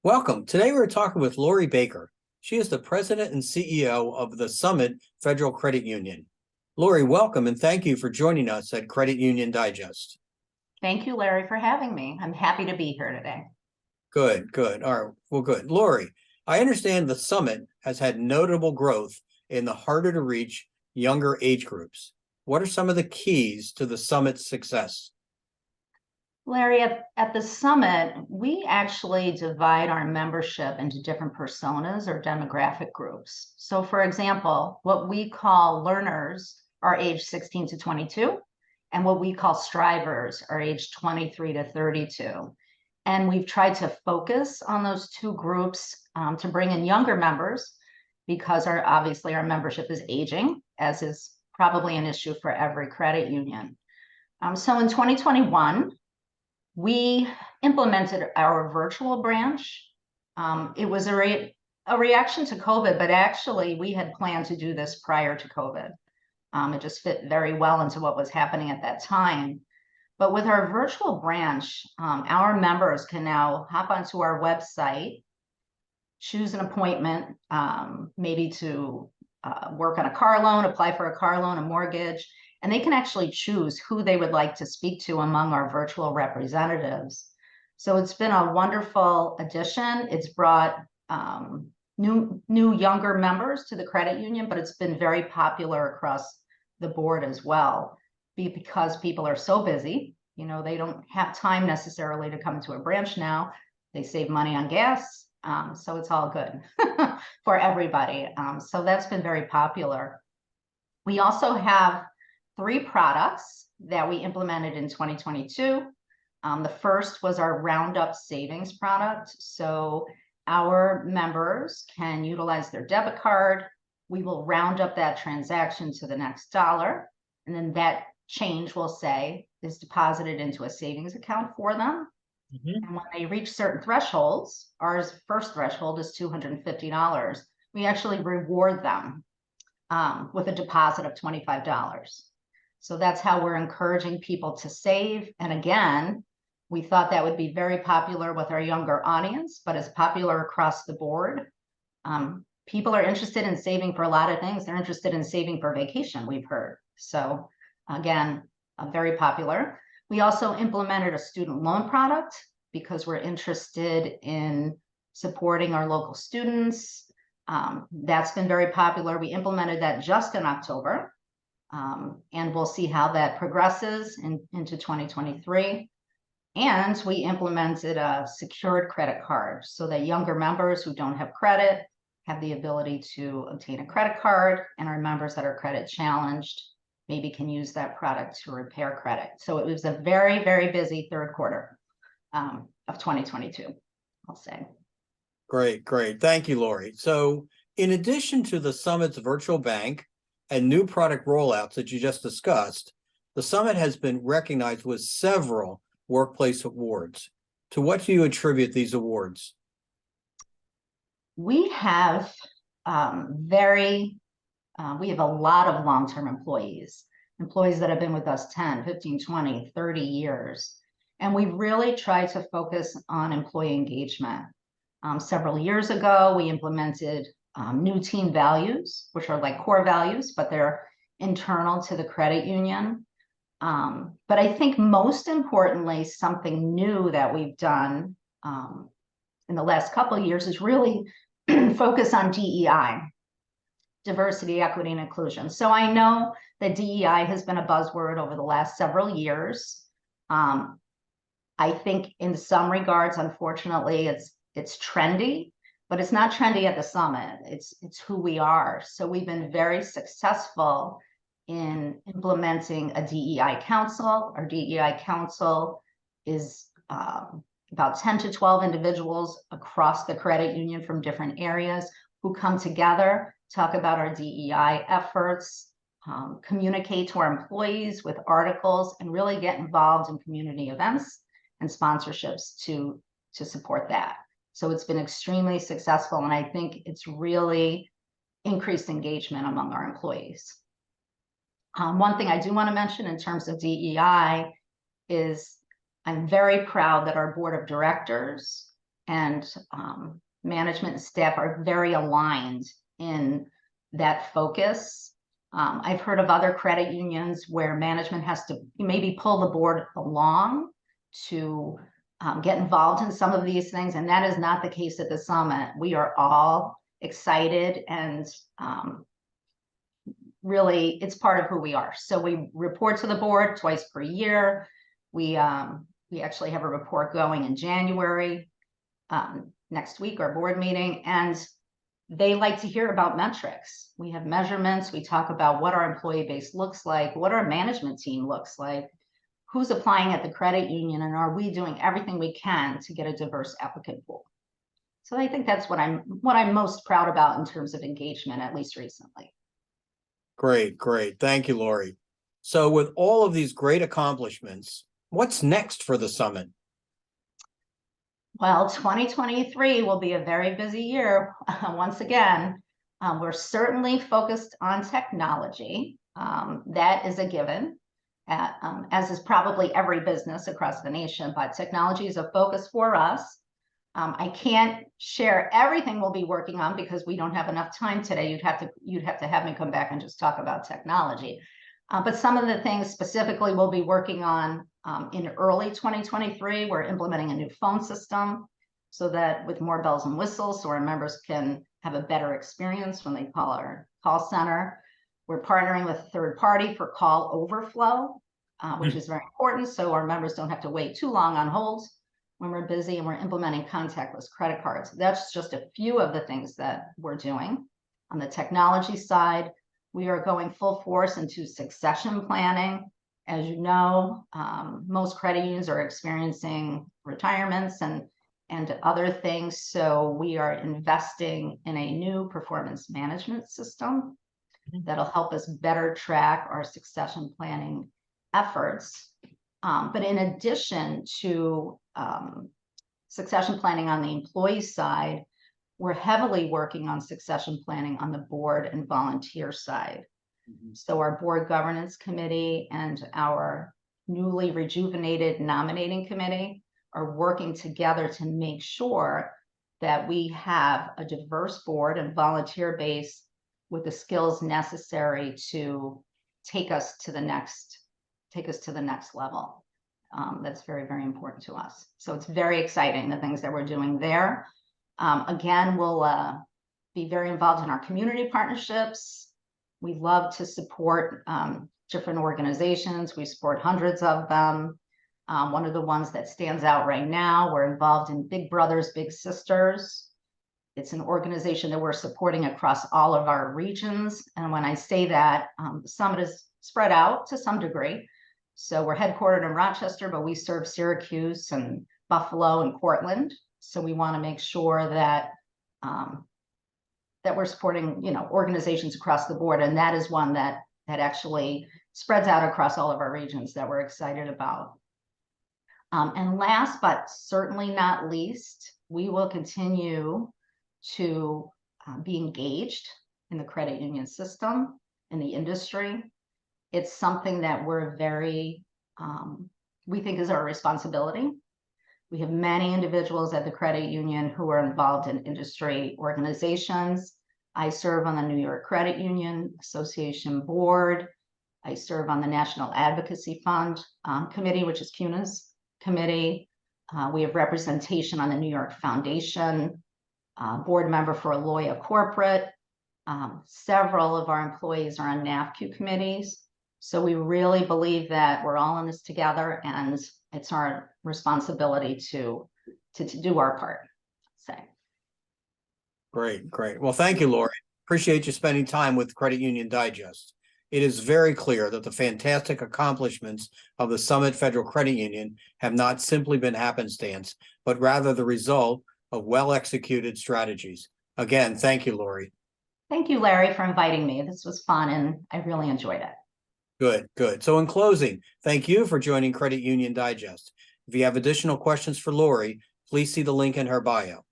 Welcome. Today we're talking with Laurie Baker. She is the president and CEO of the Summit Federal Credit Union. Laurie, welcome and thank you for joining us at Credit Union Digest. Thank you, Larry, for having me. I'm happy to be here today. Good. All right. Well, good. Laurie, I understand the Summit has had notable growth in the harder to reach younger age groups. What are some of the keys to the Summit's success? Larry, at the Summit, we actually divide our membership into different personas or demographic groups. So for example, what we call learners are age 16 to 22, and what we call strivers are age 23 to 32. And we've tried to focus on those two groups to bring in younger members because obviously our membership is aging, as is probably an issue for every credit union. So in 2021, we implemented our virtual branch. It was a reaction to COVID, but actually we had planned to do this prior to COVID. It just fit very well into what was happening at that time. But with our virtual branch, our members can now hop onto our website, choose an appointment, maybe to work on a car loan, apply for a car loan, a mortgage, and they can actually choose who they would like to speak to among our virtual representatives. So it's been a wonderful addition. It's brought new younger members to the credit union, but it's been very popular across the board as well, because people are so busy. You know, they don't have time necessarily to come to a branch now. They save money on gas, so it's all good for everybody. So that's been very popular. We also have 3 products that we implemented in 2022. The first was our Roundup Savings product. So our members can utilize their debit card. We will round up that transaction to the next dollar, and then that change, we'll say, is deposited into a savings account for them. And when they reach certain thresholds, our first threshold is $250. We actually reward them with a deposit of $25. So that's how we're encouraging people to save. And again, we thought that would be very popular with our younger audience, but it's popular across the board. People are interested in saving for a lot of things. They're interested in saving for vacation, we've heard. So again, very popular. We also implemented a student loan product because we're interested in supporting our local students. That's been very popular. We implemented that just in October. And we'll see how that progresses into 2023. And we implemented a secured credit card so that younger members who don't have credit have the ability to obtain a credit card, and our members that are credit challenged maybe can use that product to repair credit. So it was a very, very busy third quarter of 2022, I'll say. Great. Thank you, Laurie. So in addition to the Summit's virtual bank and new product rollouts that you just discussed, the Summit has been recognized with several workplace awards. To what do you attribute these awards? We have we have a lot of long-term employees that have been with us 10, 15, 20, 30 years. And we really try to focus on employee engagement. Several years ago, we implemented new team values, which are like core values, but they're internal to the credit union. But I think most importantly, something new that we've done in the last couple of years is really focus on DEI, diversity, equity, and inclusion. So I know that DEI has been a buzzword over the last several years. I think in some regards, unfortunately, it's trendy, but it's not trendy at the Summit. It's who we are. So we've been very successful in implementing a DEI council. Our DEI council is about 10 to 12 individuals across the credit union from different areas who come together, talk about our DEI efforts, communicate to our employees with articles, and really get involved in community events and sponsorships to support that. So it's been extremely successful, and I think it's really increased engagement among our employees. One thing I do want to mention in terms of DEI is I'm very proud that our board of directors and management and staff are very aligned in that focus. I've heard of other credit unions where management has to maybe pull the board along to get involved in some of these things, and that is not the case at the summit. We are all excited, and really it's part of who we are. So we report to the board twice per year. We actually have a report going in January, next week, our board meeting, and they like to hear about metrics. We have measurements. We talk about what our employee base looks like, what our management team looks like, who's applying at the credit union, and are we doing everything we can to get a diverse applicant pool? So I think that's what I'm most proud about in terms of engagement, at least recently. Great, great. Thank you, Laurie. So with all of these great accomplishments, what's next for the summit? Well, 2023 will be a very busy year. Once again, we're certainly focused on technology. That is a given, as is probably every business across the nation, but technology is a focus for us. I can't share everything we'll be working on because we don't have enough time today. You'd have to have me come back and just talk about technology. But some of the things specifically we'll be working on in early 2023, we're implementing a new phone system so that with more bells and whistles, so our members can have a better experience when they call our call center. We're partnering with a third party for call overflow, which is very important, so our members don't have to wait too long on hold when we're busy, and we're implementing contactless credit cards. That's just a few of the things that we're doing. On the technology side, we are going full force into succession planning. As you know, most credit unions are experiencing retirements and other things. So we are investing in a new performance management system that'll help us better track our succession planning efforts. But in addition to succession planning on the employee side, we're heavily working on succession planning on the board and volunteer side. So our board governance committee and our newly rejuvenated nominating committee are working together to make sure that we have a diverse board and volunteer base with the skills necessary to take us to the next level. That's very, very important to us. So it's very exciting, the things that we're doing there. Again, we'll be very involved in our community partnerships. We love to support different organizations. We support hundreds of them. One of the ones that stands out right now, we're involved in Big Brothers Big Sisters. It's an organization that we're supporting across all of our regions. And when I say that, the summit is spread out to some degree. So we're headquartered in Rochester, but we serve Syracuse and Buffalo and Portland. So we want to make sure that that we're supporting, organizations across the board, and that is one that actually spreads out across all of our regions that we're excited about. And last but certainly not least, we will continue to be engaged in the credit union system, in the industry. It's something that we're we think is our responsibility. We have many individuals at the credit union who are involved in industry organizations. I serve on the New York Credit Union Association board. I serve on the National Advocacy Fund committee, which is CUNA's committee. We have representation on the New York Foundation, board member for Aloya Corporate. Several of our employees are on NAFCU committees. So we really believe that we're all in this together, and it's our responsibility to do our part. Great, great. Well, thank you, Laurie. Appreciate you spending time with Credit Union Digest. It is very clear that the fantastic accomplishments of the Summit Federal Credit Union have not simply been happenstance, but rather the result of well-executed strategies. Again, thank you, Laurie. Thank you, Larry, for inviting me. This was fun, and I really enjoyed it. Good, good. So in closing, thank you for joining Credit Union Digest. If you have additional questions for Laurie, please see the link in her bio.